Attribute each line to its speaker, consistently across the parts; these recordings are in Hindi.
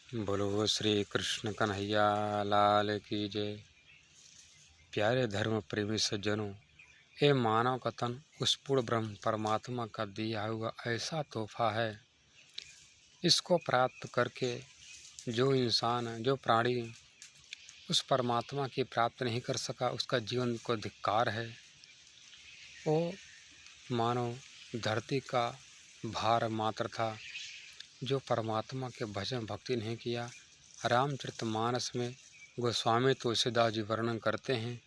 Speaker 1: बोलो श्री कृष्ण कन्हैया लाल की जय। प्यारे धर्म प्रेमी सज्जनों, ये मानव का तन उस पूर्ण ब्रह्म परमात्मा का दिया हुआ ऐसा तोहफा है। इसको प्राप्त करके जो इंसान, जो प्राणी उस परमात्मा की प्राप्त नहीं कर सका, उसका जीवन को धिक्कार है। वो मानव धरती का भार मात्र था, जो परमात्मा के भजन भक्ति नहीं किया। रामचरितमानस में गोस्वामी तुलसीदास जी वर्णन करते हैं,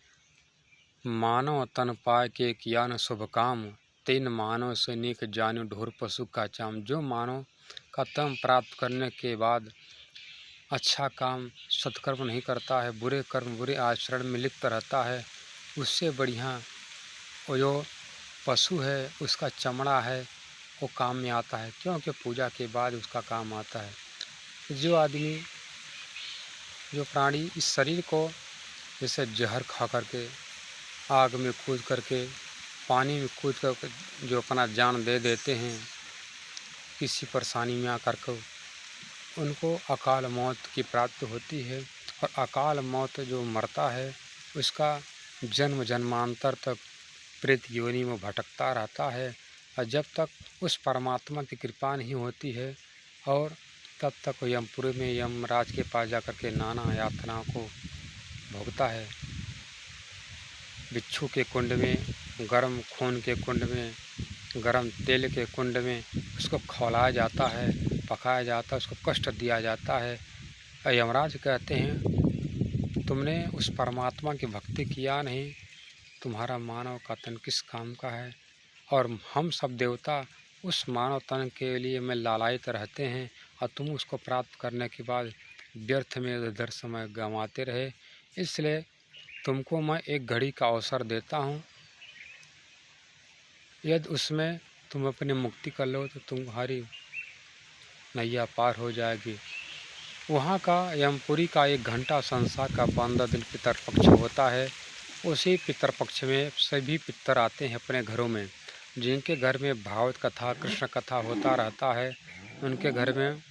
Speaker 1: मानव तन पाय के किया न शुभ काम, तीन मानव से नीक जानु ढोर पशु का चाम। जो मानव का तन प्राप्त करने के बाद अच्छा काम सत्कर्म नहीं करता है, बुरे कर्म बुरे आचरण में लिप्त रहता है, उससे बढ़िया वो जो पशु है उसका चमड़ा है वो काम में आता है, क्योंकि पूजा के बाद उसका काम आता है। जो आदमी, जो प्राणी इस शरीर को जैसे जहर खा करके, आग में कूद करके, पानी में कूद कर जो अपना जान दे देते हैं किसी परेशानी में आकर को, उनको अकाल मौत की प्राप्ति होती है। और अकाल मौत जो मरता है उसका जन्म जन्मांतर तक प्रेत योनि में भटकता रहता है, और जब तक उस परमात्मा की कृपा नहीं होती है, और तब तक यमपुरी में यमराज के पास जाकर के नाना यातनाओं को भोगता है। बिच्छू के कुंड में, गर्म खून के कुंड में, गर्म तेल के कुंड में उसको खौलाया जाता है, पकाया जाता है, उसको कष्ट दिया जाता है। और यमराज कहते हैं, तुमने उस परमात्मा की भक्ति किया नहीं, तुम्हारा मानव का तन किस काम का है। और हम सब देवता उस मानव तन के लिए में लालायित रहते हैं, और तुम उसको प्राप्त करने के बाद व्यर्थ में इधर समय गंवाते रहे। इसलिए तुमको मैं एक घड़ी का अवसर देता हूँ, यदि उसमें तुम अपनी मुक्ति कर लो तो तुम्हारी नैया पार हो जाएगी। वहाँ का यमपुरी का 1 घंटा संसार का 15 दिन पितरपक्ष होता है। उसी पितरपक्ष में सभी पितर आते हैं अपने घरों में, जिनके घर में भागवत कथा कृष्ण कथा होता रहता है, उनके घर में